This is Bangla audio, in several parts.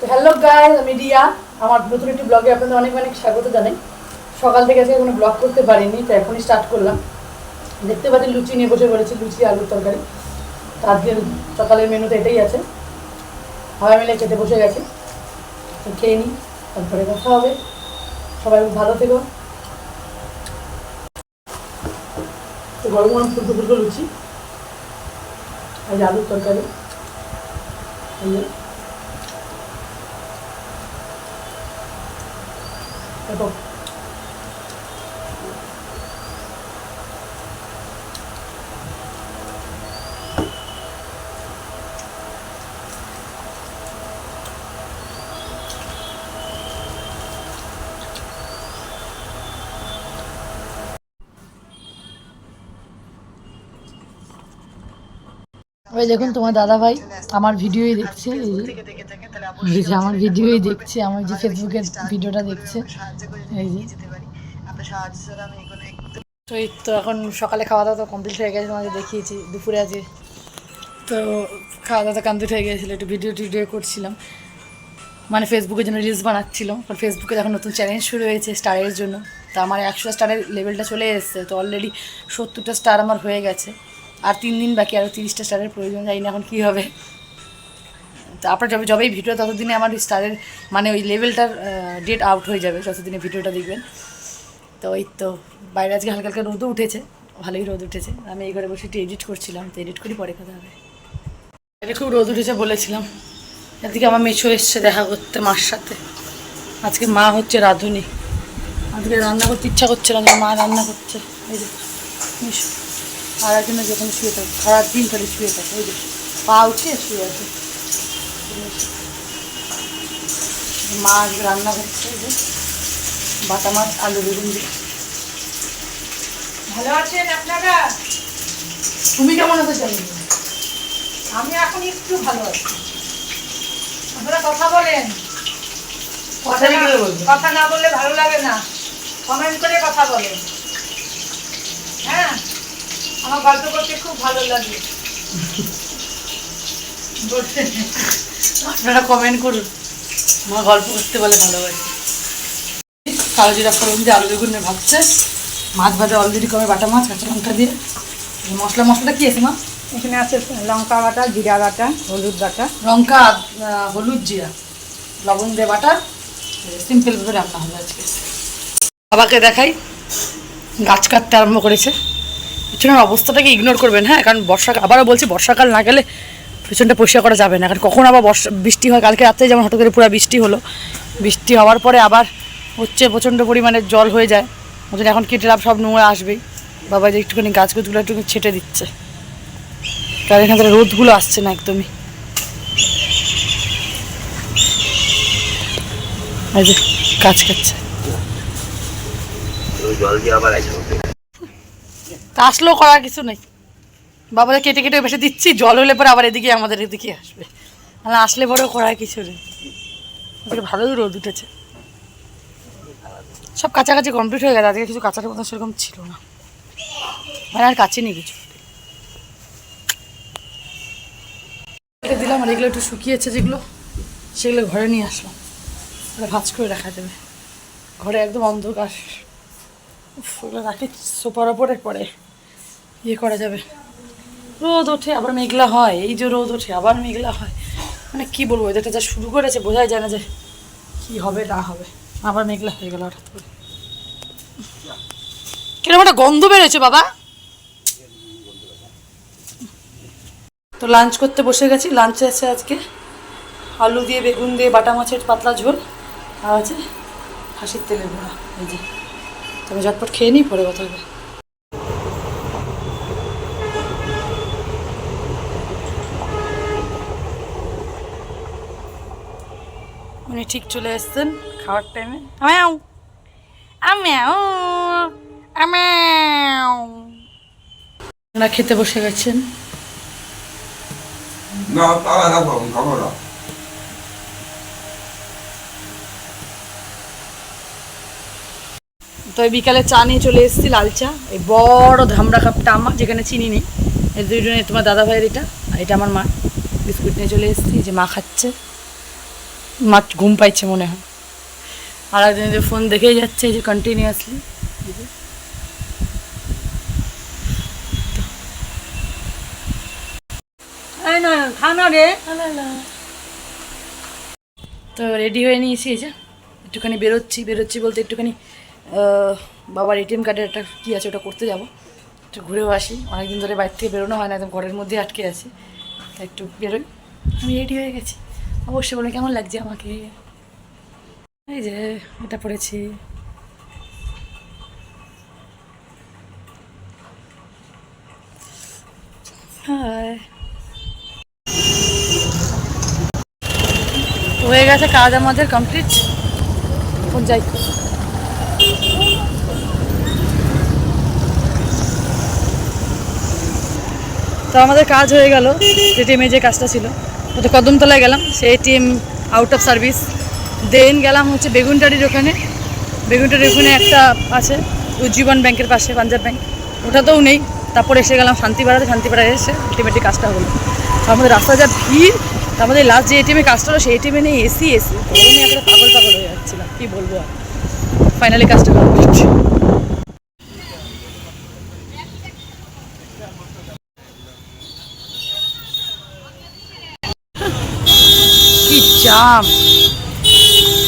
তো হ্যালো গাইস, আমি রিয়া। আমার নতুন একটি ব্লগে আপনাদের অনেক অনেক স্বাগত জানাই। সকাল থেকে আজকে কোনো ব্লগ করতে পারিনি, তো এখনই স্টার্ট করলাম। দেখতে পাচ্ছি লুচি নিয়ে বসে পড়েছি, লুচি আলুর তরকারি। তো আজকের সকালের মেনুতে এটাই আছে। সবাই মিলে খেতে বসে গেছি, তো খেয়ে নিই, তারপরে কথা হবে। সবাই ভালো থেকো। তো গরম গরম ফুলকো ফুলকো লুচি আর আলুর তরকারি। দেখো ওই দেখুন তোমার দাদা ভাই আমার ভিডিওই দেখছে, এই যে আমার ভিডিওই দেখছে, আমার যে ফেসবুকের ভিডিওটা দেখছে এই যে। তো এই তো এখন সকালে খাওয়া দাওয়া তো কমপ্লিট হয়ে গেছে, তোমাকে দেখিয়েছি দুপুরে আজকে। তো খাওয়া দাওয়া কমপ্লিট হয়ে গিয়েছিলো, একটু ভিডিও টিডিও করছিলাম, মানে ফেসবুকের জন্য রিলস বানাচ্ছিলাম। কারণ ফেসবুকে এখন নতুন চ্যালেঞ্জ শুরু হয়েছে স্টারের জন্য। তো আমার 100টা স্টারের লেভেলটা চলে এসেছে, তো অলরেডি 70টা স্টার আমার হয়ে গেছে। আর 3 দিন বাকি, আরও 30টা স্টারের প্রয়োজন, জানি না এখন কী হবে। তো আপনার যবেই ভিডিও, ততদিনে আমার স্টারের মানে ওই লেভেলটার ডেট আউট হয়ে যাবে, যতদিনে ভিডিওটা দেখবেন। তো এই তো বাইরে আজকে হালকা হালকা রোদও উঠেছে, ভালোই রোদ উঠেছে। আমি এই ঘরে বসে একটু এডিট করছিলাম, তো এডিট করি পরে কথা হবে। এটা খুব রোদ উঠেছে বলেছিলাম। এদিকে আমার মেছো এসছে দেখা করতে মার সাথে। আজকে মা হচ্ছে রাঁধুনি, আজকে রান্না করতে ইচ্ছা করছে না, মা রান্না করছে। এই যে মেশো আর একজনের যখন শুয়ে থাকে, খারাপ দিন খালি শুয়ে থাকে, ওই যে পা উঠে শুয়ে আছে। মা আজকে রান্না করছে, এই যে বাটা মাছ আলু বেগুন দিয়ে। ভালো আছেন আপনারা? তুমি কেমন আছো জানি? আমি এখন একটু ভালো আছি। আপনারা কথা বলেন, কথা না বললে ভালো লাগে না, কমেন্ট করে কথা বলেন। হ্যাঁ, আমার গল্প করতে খুব ভালো লাগে। আপনারা কমেন্ট করুন, আমার গল্প করতে বলে ভালোবাসি। কালো জিরা ফোড়ন দিয়ে আলু বেগুন ভাবছে, মাছ ভাজা অলরেডি করে, বাটা মাছ কাঁচা লঙ্কা দিয়ে। মশলাটা কি আছে মা? এখানে আছে লঙ্কা বাটা, জিরা বাটা, হলুদ বাটা। লঙ্কা, হলুদ, জিরা, লবণ দিয়ে বাটা, সিম্পলভাবে রান্না হবে আজকে। বাবাকে দেখাই, গাছ কাটতে আরম্ভ করেছে। পিছনের অবস্থাটাকে ইগনোর করবেন, হ্যাঁ, কারণ আবারও বলছি, বর্ষাকাল না গেলে পিছনটা পরিষ্কার করা যাবে না। কারণ কখন আবার বৃষ্টি হয়, কালকে রাত্রে যেমন হঠাৎ করে পুরো বৃষ্টি হলো, বৃষ্টি হওয়ার পরে আবার হচ্ছে প্রচণ্ড পরিমাণে জল হয়ে যায়। ওদের এখন কেটে সব নোংরা আসবেই। বাবা যে একটুখানি গাছগুলো একটুখানি ছেটে দিচ্ছে, কারণ এখান থেকে রোদগুলো আসছে না একদমই। এই যে কাজ করছে, তা আসলেও করার কিছু নেই। বাবা কেটে কেটে বেশি দিচ্ছি, জল হলে পরে আবার এদিকে আমাদের এদিকে আসবে, মানে আসলে পরেও করার কিছু নেই। ভালোই রোদ উঠেছে, সব কাছাকাছি কমপ্লিট হয়ে গেছে। আজকে কিছু কাঁচার মতো সেরকম ছিল না, মানে আর কাছে নেই কিছু। দিলাম আর এগুলো একটু শুকিয়েছে যেগুলো, সেগুলো ঘরে নিয়ে আসলাম, ভাজ করে রাখা যাবে। ঘরে একদম অন্ধকার, ওগুলো রাখি সোফার ওপরে, পরে ইয়ে করা যাবে। রোদ ওঠে আবার মেঘলা হয়, এই যে রোদ ওঠে আবার মেঘলা হয়, মানে কী বলবো, এদেরটা যা শুরু করেছে বোঝাই যায় না যে কী হবে না হবে। আবার মেঘলা হয়ে গেল হঠাৎ করে, কিরকম একটা গন্ধ বেরোচ্ছে বাবা। তো লাঞ্চ করতে বসে গেছি। লাঞ্চে আছে আজকে আলু দিয়ে বেগুন দিয়ে বাটা মাছের পাতলা ঝোল, আর আছে খাসির তেলের বড়া। এই যে তবে ঝটপট খেয়ে নিই, পরে কথা হবে। উনি ঠিক চলে এসছেন খাওয়ার টাইমে। আমিও আমিও আমিও ওরা খেতে বসে গেছেন। না তারা খাবো, খাবো না। তো এই বিকালে চা নিয়ে চলে এসেছি, লাল চা, এই বড় ধামড়া কাপটা আমার, যেখানে চিনি নেই। এই দুইজনে তোমার দাদা ভাইয়ের এটা, আর এটা আমার মা। বিস্কুট নিয়ে চলে এসেছি, যে মা খাচ্ছে। মাছ ঘুম পাইছে মনে হয়। আর একজন যে ফোন দেখেই যাচ্ছে এই যে কন্টিনিউয়াসলি। এই না খানা রে। তো রেডি হয়ে নিয়েছি, এই যে একটুখানি বেরোচ্ছি বলতে একটুখানি বাবার এটিএম কার্ডের একটা কী আছে ওটা করতে যাব, একটু ঘুরেও আসি। অনেকদিন ধরে বাইরে থেকে বেরোনো হয় না, একদম ঘরের মধ্যে আটকে আছি, তাই একটু বেরোই। আমি রেডি হয়ে গেছি, অবশ্যই বলে কেমন লাগছে আমাকে। এই যে এটা পড়েছি, হাই। হয়ে গেছে কাজ আমাদের কমপ্লিট, এখন যাই। তো আমাদের কাজ হয়ে গেল, এটিএমে যে কাজটা ছিল ওটা কদমতলায় গেলাম, সেই এটিএম আউট অফ সার্ভিস। দেন গেলাম হচ্ছে বেগুনটারির ওখানে, বেগুনটারির ওখানে একটা আছে উজ্জীবন ব্যাংকের পাশে, পাঞ্জাব ব্যাংক, ওটাতেও নেই। তারপরে এসে গেলাম শান্তিপাড়ায় এসে আলটিমেটলি কাজটা হলো। আমাদের রাস্তা যা ভিড়, আমাদের লাস্ট যে এটিএমে কাজটা হলো সেই এটিএমে নেই এসি, গরমে একটা পাগল হয়ে যাচ্ছিলাম, কী বলবো। আর ফাইনালি কাজটা কমপ্লিট। কি জাম,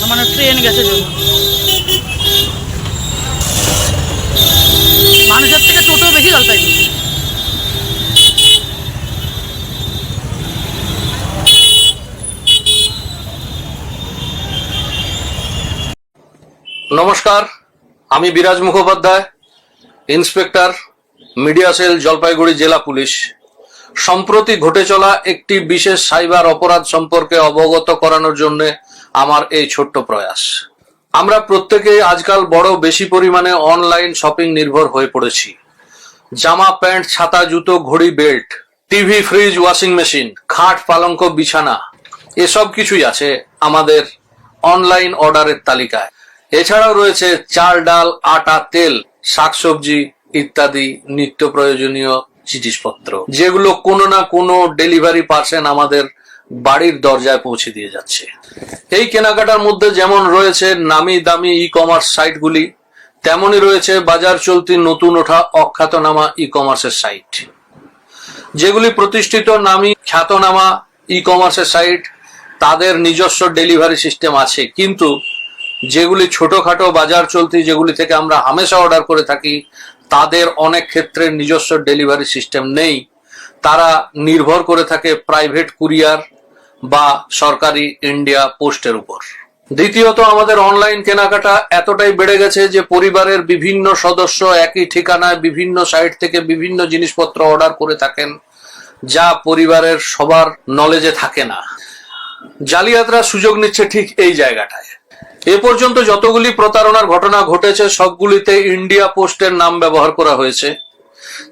আমার ট্রেন গেছে জন্য, মানুষের থেকে টোটো বেশি জলপাইগুড়ি। নমস্কার, আমি বিরাজ Mukhopadhyay, inspector, media cell, Jalpaiguri জেলা পুলিশ। সম্প্রতি ঘটে চলা একটি বিশেষ সাইবার অপরাধ সম্পর্কে অবগত করানোর জন্য আমার এই ছোট্ট প্রয়াস। আমরা প্রত্যেকেই আজকাল বড় বেশি পরিমাণে অনলাইন শপিং নির্ভর হয়ে পড়েছি। জামা, প্যান্ট, ছাতা, জুতো, ঘড়ি, belt, TV, fridge, washing machine, খাট, পালঙ্ক, বিছানা, এসব কিছুই আছে আমাদের অনলাইন অর্ডারের তালিকায়। এছাড়াও রয়েছে চাল, ডাল, আটা, তেল, শাকসবজি ইত্যাদি নিত্য প্রয়োজনীয় জিনিসপত্র, যেগুলো কোনো না কোনো ডেলিভারি পার্সন আমাদের বাড়ির দরজায় পৌঁছে দিয়ে যাচ্ছে। এই কেনাকাটার মধ্যে যেমন রয়েছে নামি দামি ই কমার্স সাইটগুলি, তেমনই রয়েছে বাজার চলতি নতুন ওঠা অখ্যাতনামা ই কমার্সের সাইট, যেগুলি প্রতিষ্ঠিত নামী খ্যাতনামা ই কমার্সের সাইট। তাদের নিজস্ব ডেলিভারি সিস্টেম আছে, কিন্তু যেগুলি ছোটখাটো বাজার চলতি, যেগুলি থেকে আমরা হামেশা অর্ডার করে থাকি, তাদের অনেক ক্ষেত্রে নিজস্ব ডেলিভারি সিস্টেম নেই। তারা নির্ভর করে থাকে প্রাইভেট কুরিয়ার বা সরকারি ইন্ডিয়া পোস্টের উপর। দ্বিতীয়ত, আমাদের অনলাইন কেনাকাটা এতটাই বেড়ে গেছে যে পরিবারের বিভিন্ন সদস্য একই ঠিকানায় বিভিন্ন সাইট থেকে বিভিন্ন জিনিসপত্র অর্ডার করে থাকেন, যা পরিবারের সবার নলেজে থাকে না। জালিয়াতরা সুযোগ নিচ্ছে ঠিক এই জায়গাটায়। এ পর্যন্ত যতগুলি প্রতারণার ঘটনা ঘটেছে সবগুলিতে ইন্ডিয়া পোস্টের নাম ব্যবহার করা হয়েছে।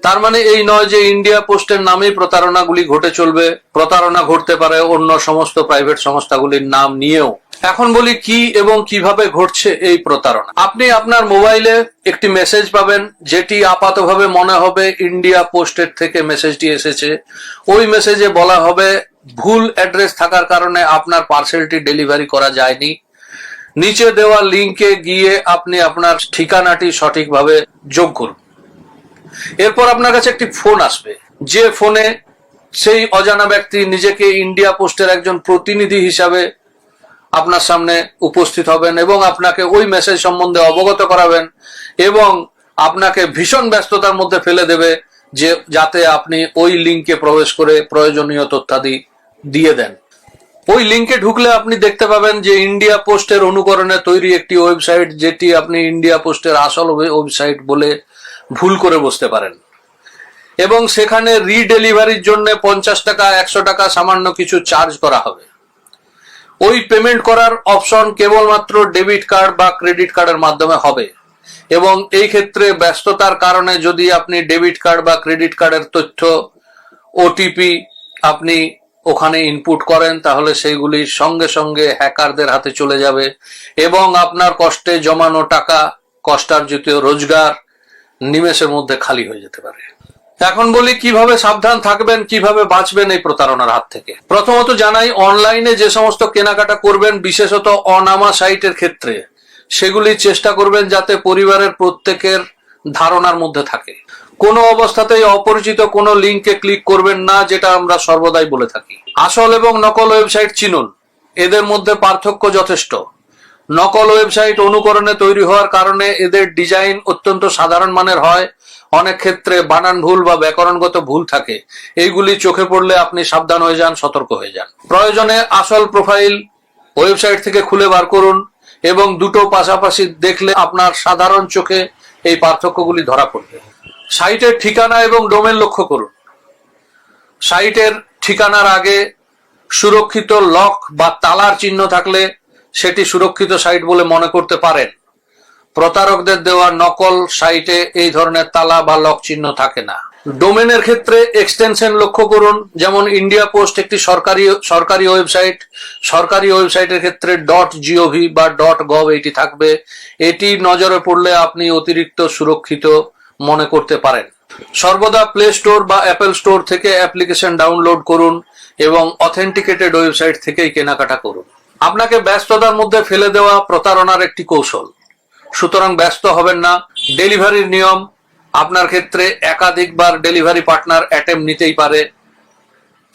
তার মানে এই নয় যে ইন্ডিয়া পোস্টের নামেই প্রতারণাগুলি ঘটে চলবে। প্রতারণা ঘটতে পারে অন্য সমস্ত প্রাইভেট সংস্থাগুলির নাম নিয়েও। এখন বলি কি এবং কিভাবে ঘটছে এই প্রতারণা। আপনি আপনার মোবাইলে একটি মেসেজ পাবেন, যেটি আপাতভাবে মনে হবে ইন্ডিয়া পোস্টের থেকে মেসেজটি এসেছে। ওই মেসেজে বলা হবে ভুল অ্যাড্রেস থাকার কারণে আপনার পার্সেলটি ডেলিভারি করা যায়নি। নিচে দেওয়া লিঙ্কে গিয়ে আপনি আপনার ঠিকানাটি সঠিকভাবে যোগ করুন। এরপর আপনার কাছে একটি ফোন আসবে, যে ফোনে সেই অজানা ব্যক্তি নিজেকে ইন্ডিয়া পোস্টের একজন প্রতিনিধি হিসাবে আপনার সামনে উপস্থিত হবেন এবং আপনাকে ওই মেসেজ সম্বন্ধে অবগত করাবেন এবং আপনাকে ভীষণ ব্যস্ততার মধ্যে ফেলে দেবে, যে যাতে আপনি ওই লিঙ্কে প্রবেশ করে প্রয়োজনীয় তথ্যাদি দিয়ে দেন। ওই লিঙ্কে ঢুকলে আপনি দেখতে পাবেন যে ইন্ডিয়া পোস্টের অনুকরণে তৈরি একটি ওয়েবসাইট, যেটি আপনি ইন্ডিয়া পোস্টের আসল ওয়েবসাইট বলে ভুল করে বসতে পারেন। এবং সেখানে রিডেলিভারির জন্য 50 টাকা, 100 টাকা সামান্য কিছু চার্জ করা হবে। ওই পেমেন্ট করার অপশন কেবলমাত্র ডেবিট কার্ড বা ক্রেডিট কার্ডের মাধ্যমে হবে। এবং এই ক্ষেত্রে ব্যস্ততার কারণে যদি আপনি ডেবিট কার্ড বা ক্রেডিট কার্ডের তথ্য, ওটিপি আপনি ওখানে ইনপুট করেন, তাহলে সেইগুলি সঙ্গে সঙ্গে হ্যাকারদের হাতে চলে যাবে এবং আপনার কষ্টে জমানো টাকা, কষ্টার্জিত রোজগার নিমেষের মধ্যে খালি হয়ে যেতে পারে। এখন বলি কিভাবে সাবধান থাকবেন, কিভাবে বাঁচবেন এই প্রতারণার হাত থেকে। প্রথমত জানাই, অনলাইনে যে সমস্ত কেনাকাটা করবেন, বিশেষত অনামা সাইটের ক্ষেত্রে, সেগুলি চেষ্টা করবেন যাতে পরিবারের প্রত্যেকের ধারণার মধ্যে থাকে। কোনো অবস্থাতেই অপরিচিত কোনো লিঙ্কে ক্লিক করবেন না, যেটা আমরা সর্বদাই বলে থাকি। আসল এবং নকল ওয়েবসাইট চিনুন, এদের মধ্যে পার্থক্য যথেষ্ট। নকল ওয়েবসাইট অনুকরণে তৈরি হওয়ার কারণে এদের ডিজাইন অত্যন্ত সাধারণ মানের হয়, অনেক ক্ষেত্রে বানান ভুল বা ব্যাকরণগত ভুল থাকে। এইগুলি চোখে পড়লে আপনি সাবধান হয়ে যান, সতর্ক হয়ে যান। প্রয়োজনে আসল প্রোফাইল ওয়েবসাইট থেকে খুলে বার করুন এবং দুটো পাশাপাশি দেখলে আপনার সাধারণ চোখে এই পার্থক্যগুলি ধরা পড়বে। সাইটের ঠিকানা এবং ডোমেন লক্ষ্য করুন। সাইটের ঠিকানার আগে সুরক্ষিত লক বা তালার চিহ্ন থাকলে সেটি সুরক্ষিত সাইট বলে মনে করতে পারেন। প্রতারকদের দেওয়া নকল সাইটে এই ধরনের তালা বা লক চিহ্ন থাকে না। ডোমেনের ক্ষেত্রে এক্সটেনশন লক্ষ্য করুন, যেমন ইন্ডিয়া পোস্ট একটি সরকারি ওয়েবসাইট। সরকারি ওয়েবসাইটের ক্ষেত্রে .gov বা .gov এটি থাকবে। এটি নজরে পড়লে আপনি অতিরিক্ত সুরক্ষিত মনে করতে পারেন। সর্বদা প্লে স্টোর বা অ্যাপেল স্টোর থেকে অ্যাপ্লিকেশন ডাউনলোড করুন এবং অথেন্টিকেটেড ওয়েবসাইট থেকেই কেনাকাটা করুন। আপনাকে ব্যস্ততার মধ্যে ফেলে দেওয়া প্রতারণার একটি কৌশল, সুতরাং ব্যস্ত হবেন না। ডেলিভারির নিয়ম, আপনার ক্ষেত্রে একাধিকবার ডেলিভারি পার্টনার অ্যাটেম্প নিতেই পারে।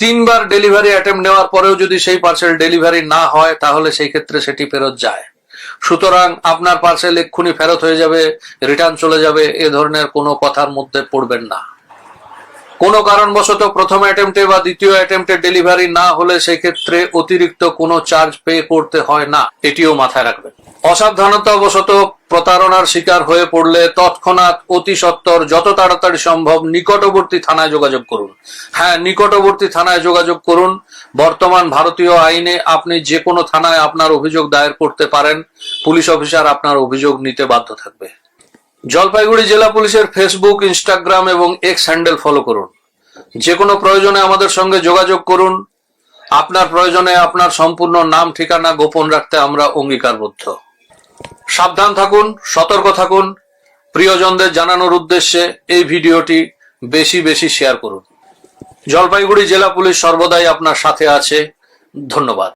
3 বার ডেলিভারি অ্যাটেম্প নেওয়ার পরেও যদি সেই পার্সেল ডেলিভারি না হয়, তাহলে সেই ক্ষেত্রে সেটি ফেরত যায়। সুতরাং আপনার পার্সেল এক্ষুনি ফেরত হয়ে যাবে, রিটার্ন চলে যাবে, এ ধরনের কোনো কথার মধ্যে পড়বেন না। কোনো কারণবশত প্রথম অ্যাটেম্পটে বা দ্বিতীয় অ্যাটেম্পটে ডেলিভারি না হলে সেই ক্ষেত্রে অতিরিক্ত কোনো চার্জ পে করতে হয় না, এটিও মাথায় রাখবেন। অসাবধানতাবশত প্রতারণার শিকার হয়ে পড়লে তৎক্ষণাৎ অতি সত্বর যত তাড়াতাড়ি সম্ভব নিকটবর্তী থানায় যোগাযোগ করুন। হ্যাঁ, নিকটবর্তী থানায় যোগাযোগ করুন। বর্তমান ভারতীয় আইনে আপনি যে কোনো থানায় আপনার অভিযোগ দায়ের করতে পারেন। পুলিশ অফিসার আপনার অভিযোগ নিতে বাধ্য থাকবে। জলপাইগুড়ি জেলা পুলিশের ফেসবুক, ইনস্টাগ্রাম এবং এক্স হ্যান্ডেল ফলো করুন। যে কোনো প্রয়োজনে আমাদের সঙ্গে যোগাযোগ করুন। আপনার প্রয়োজনে আপনার সম্পূর্ণ নাম ঠিকানা গোপন রাখতে আমরা অঙ্গীকারবদ্ধ। সাবধান থাকুন, সতর্ক থাকুন। প্রিয়জনদের জানানোর উদ্দেশ্যে এই ভিডিওটি বেশি বেশি শেয়ার করুন। জলপাইগুড়ি জেলা পুলিশ সর্বদাই আপনার সাথে আছে। ধন্যবাদ।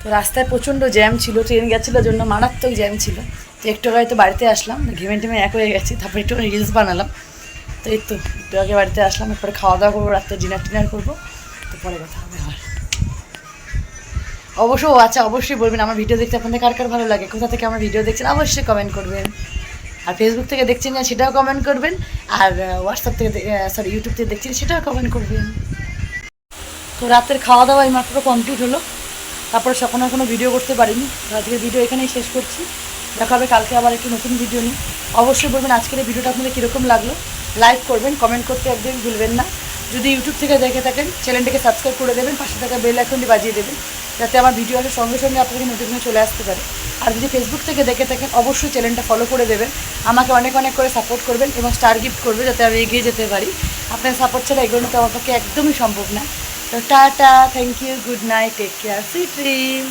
তো রাস্তায় প্রচণ্ড জ্যাম ছিল, ট্রেন গেছিলো জন্য মারাত্মক জ্যাম ছিল। তো একটু আগে তো বাড়িতে আসলাম, ঘেমে টেমে এক হয়ে গেছি, তারপরে একটু রিলস বানালাম। তো এই তো একটু আগে বাড়িতে আসলাম, এরপরে খাওয়া দাওয়া করবো, রাত্রে ডিনার করবো। তো পরে কথা হবে আবার। অবশ্যই বলবেন আমার ভিডিও দেখতে আপনাদের কার কার ভালো লাগে, কোথা থেকে আমার ভিডিও দেখছেন অবশ্যই কমেন্ট করবেন। আর ফেসবুক থেকে দেখছেন না সেটাও কমেন্ট করবেন, আর হোয়াটসঅ্যাপ থেকে ইউটিউব থেকে দেখছেন সেটাও কমেন্ট করবেন। তো রাতের খাওয়া দাওয়া এই মাত্র কমপ্লিট হলো, তারপরে সকাল কোনো ভিডিও করতে পারিনি। আজকের ভিডিও এখানেই শেষ করছি। দেখা হবে কালকে আবার একটু নতুন ভিডিও নিই। অবশ্যই বলবেন আজকের এই ভিডিওটা আপনাদের কীরকম লাগলো, লাইক করবেন, কমেন্ট করতে একদমই ভুলবেন না। যদি ইউটিউব থেকে দেখে থাকেন চ্যানেলটিকে সাবস্ক্রাইব করে দেবেন, পাশে থাকা বেল আইকনটি বাজিয়ে দেবেন, যাতে আমার ভিডিও আসার সঙ্গে সঙ্গে আপনাদের নোটিফিকেশন চলে আসতে পারে। আর যদি ফেসবুক থেকে দেখে থাকেন অবশ্যই চ্যানেলটা ফলো করে দেবেন, আমাকে অনেক অনেক করে সাপোর্ট করবেন এবং স্টার গিফট করবে, যাতে আমি এগিয়ে যেতে পারি। আপনার সাপোর্ট ছাড়া এগোনো তো আমার পক্ষে একদমই সম্ভব না। তো tata, thank you, good night, take care, sweet dream.